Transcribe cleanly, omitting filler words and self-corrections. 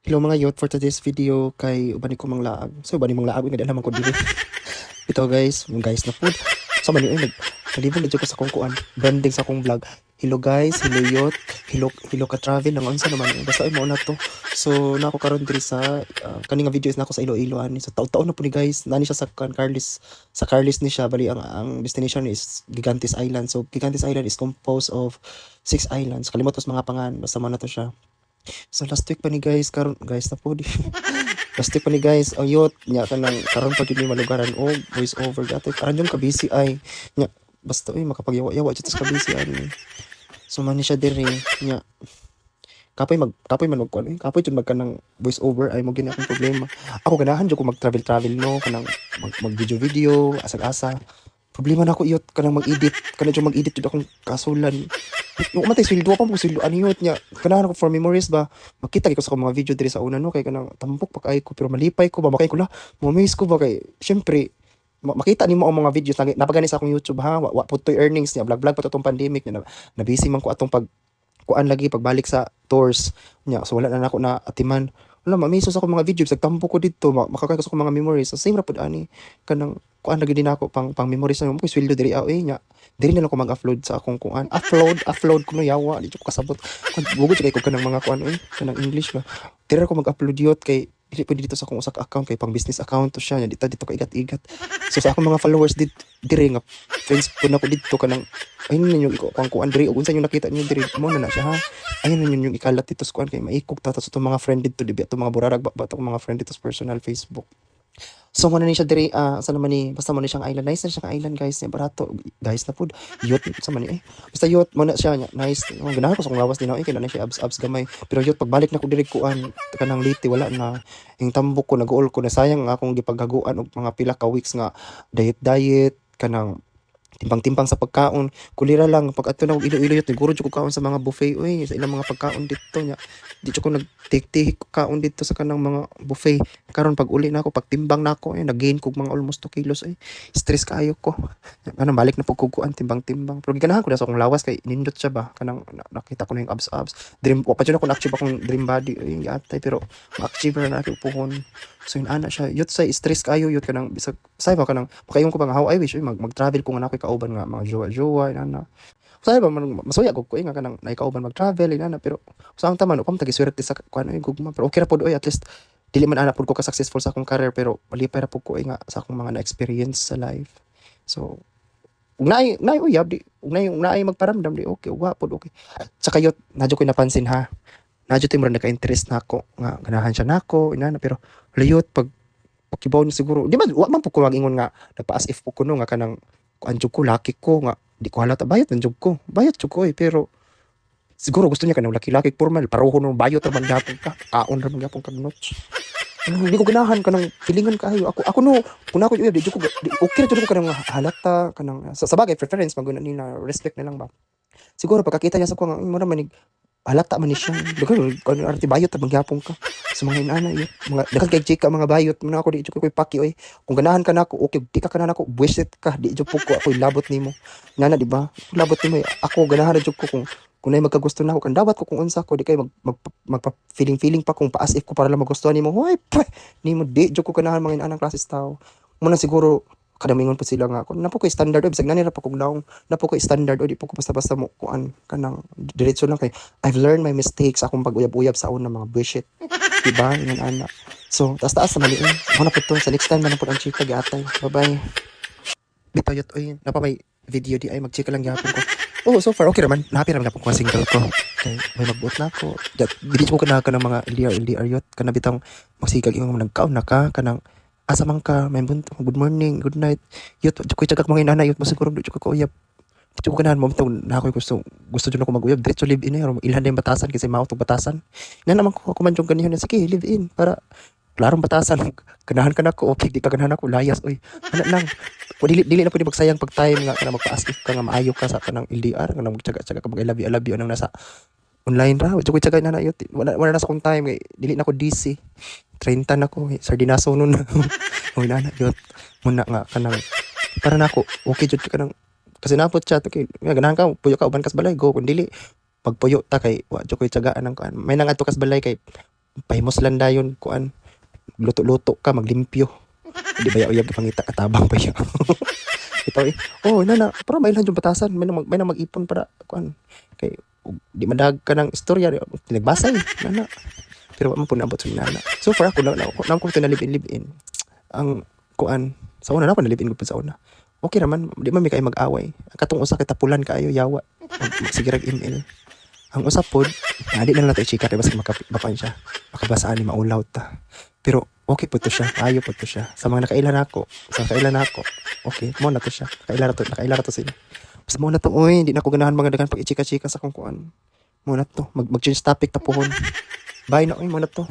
Hello mga youth, for today's video kay ubani ko mang laag. So ubani mang laag nga dala man ko dili. Ito guys, yung guys na food. So man yun, nalibog na dyan ko sa kong kuan. Branding sa akong vlog. Hello guys, hello youth, hello ka travel lang unsa naman. Basta ay mo na to. So nako karon diri sa kani nga video is nako sa Iloilo ani. So taon-taon na po ni guys. Nani siya sa Carlis. Sa Carlis ni siya bali ang destination is Gigantes Island. So Gigantes Island is composed of 6 islands. Kalimot os mga pangan. Basta man na to siya. So last week pa ni guys, karon guys na po di. Last week pa ni guys, ayot nya kanang karon pa gid ni malugaran o voice over dati. Karon yung ka busy ay nya basta makapagyawa-yawa jud sa ka busy ani. So man ni siya diri nya kapoy man magkuan kapoy jud magkanang voice over ay mo gini akong problema. Ako ganahan jud ko mag-travel no kanang mag video asag-asa. Problema na ako iyot kanang mag-edit kanang jud mag-edit jud akong kasulan. Yung umatay sweldo pa mo sweldo ani yun nya kanahan ako for memories ba makita ko sa akong mga video diri sa una no kay kanang tampok pa kay ko pero malipay ko ba makay ko la mo-miss ko ba kay syempre makita nimo ang mga videos napagani sa akong YouTube ha wa pud toy earnings niya vlog pa to tong pandemic na busy man ko atong pag kuan lagi pagbalik sa tours nya so wala na nako na atiman wala mamisos ako mga videos nagtampo ko dito makakay ko sa akong mga memories so same ra pud ani kanang kuan lagi din ako pang memories na mo sweldo diri nya diri na lang ko mag-upload sa akong kuan upload ko no yawa di ko kasabot bugod kay ko kanang mga kuan kanang English ba diri ko mag-upload yot kay dili pwede dito sa akong usa ka account kay pang business account to siya nya dito ko igat-igat so sa akong mga followers diri nga friends ko na ko dito kanang ayun na yung iko kuan diri ug unsa yung nakita niyo diri mo na siya ha ayun na yung ikalat dito sa kuan kay maikog ta sa mga friend dito dibi ato mga burarag ba ato mga friend dito sa personal Facebook. So mo na ni siya diri sa naman ni basta mo na siyang island nice na siyang island guys niya barato guys na food youth sa man ni basta youth mo na siya niya nice ganahan ko sa kong lawas din kay na siya abs gamay pero youth pagbalik na ko diri kuan kanang liti wala na yung tambok ko nag-uol ko na sayang nga akong gipaghaguan og mga pila ka weeks nga diet kanang timbang-timbang sa pagkaon kulira lang pag ato na og Iloilo yut siguro jud ko kaon sa mga buffet oy sa ilang mga pagkaon dito nya di jud ko nagtihik kaon dito sa kanang mga buffet karon pag uli na ako pag timbang na ako nag-gain kog mga almost 2 kilos ay stress kaayo ko ano balik na pagkukuan timbang-timbang pero ganahan ko na sa akong lawas kay nindot siya ba kanang nakita ko na yung abs dream wa pa jud ako na-achieve akong dream body ay yatay pero ma-achieve na ako puhon so yun ana siya yut say stress kayo yut kanang bisag say ba kanang pakayon ko ba nga how I wish mag-travel ko nga na kauban nga mga jowa inana say ba masuya ko nga kanang naikauban mag-travel inana pero sa ang taman ko tagiswerte sa kuan ay gugma pero okay ra pod oy at least dili man ana pod ko ka successful sa akong career pero malipay ra pod ko nga sa akong mga na-experience sa life so ug naay uyab di ug naay magparamdam di okay wa pod okay saka yut nadyo ko napansin ha nadyo tay mura naka-interest nako nga ganahan siya nako inana pero layot pag pakibaw ni siguro di man wa man po ko magingon nga nagpa-as if po ko no nga kanang anjog ko laki ko nga di ko halata bayot anjog ko bayot jud ko pero siguro gusto niya kanang laki-laki formal paruho no bayot ra man gyapon ka kaon ra man gyapon kag notch hindi ko ganahan kanang pilingan kaayo ako no kun ako di jud ko okay ra jud ko kanang halata kanang sa bagay preference maguna ni na respect na lang ba siguro pagkakita niya sa ko nga mo na manig halata man ni siya dagan kan arti bayot ra man gyapon ka sa mga inana yun mga dagan kay chika mga bayot man ako di jud ko paki oy kung ganahan ka nako okay di ka kana nako buwisit ka di jud ko ako labot nimo nana di ba labot nimo ako ganahan jud ko kung nay magkagusto na ako kan dawat ko kung unsa ko di kay magpa feeling pa kung paas if ko para lang magustuhan nimo hoy nimo di jud ko ganahan mga inanang klases tao mo na siguro kadamingon po sila nga ako napo ko standard o bisag nani ra pa kog naong napo ko standard o di po ko basta-basta mo kuan kanang diretso lang kay I've learned my mistakes akong pag-uyab-uyab sa una mga bullshit diba yun ana so taas sa mali mo na po to sa next time na po ang chika giatay bye bye bitoyot oy napa may video di ay magchika lang gyapon ko oh so far okay raman happy raman na po ko single ko kay may magbuot na ako dili ko kana kanang mga LDR yot kana bitang magsikag imong nagkaon na ka kanang asa man ka may bunto good morning good night yut ko tagak mga inana yut masiguro di ko uyab di ko ganahan mo na ako gusto jud ako mag-uyab diretso live in ilhan din batasan kasi mao tong batasan na naman ko man jud ganihan sige live in para klarong batasan ganahan ka nako okay di ka ganahan ako layas oy ana lang dili na pwede magsayang pag time nga kana magpa-ask if ka nga maayo ka sa kanang LDR nga magtiyaga ka mag I love you nang nasa online ra jud ko tiyaga na yut wala na sa kong time kay dili na ko DC 30 na ko sardinaso nun o inana yun muna nga kanang para na ako okay jud ka nang kasi napot siya okay ganahan ka puyo ka uban kas balay go kun dili pagpuyo ta kay wa jud koy tiyagaan nang kan may nang adto kas balay kay pahimos lang dayon kuan luto-luto ka maglimpyo. Di ba uyab pangita katabang pa yun. Ito eh. Oh, nana, para may lang yung batasan, may na mag-ipon para kuan. Kay di madag ka ng istorya, pinagbasa eh, nana. Pero wala man po naabot sa nana. So far ako na ko ito na live-in. Ang kuan, sa una na ako na live-in ko sa una. Okay naman, di man may kayo mag-away. Katong usa kita pulan kaayo yawa. Sige rag email. Ang usap pod, di na lang natin i-chika, diba makabapan siya. Makabasaan ni maulaw ta. Pero okay po to siya, ayo po to siya. Sa mga nakailan ako, okay, mo na to siya. Nakailan na to sila. Basta mo na to, oy, hindi na ako ganahan mga dagan pag i-chika-chika sa kung kuan. Mo na to, mag-change topic tapuhon. Bye na, oy, mo na to.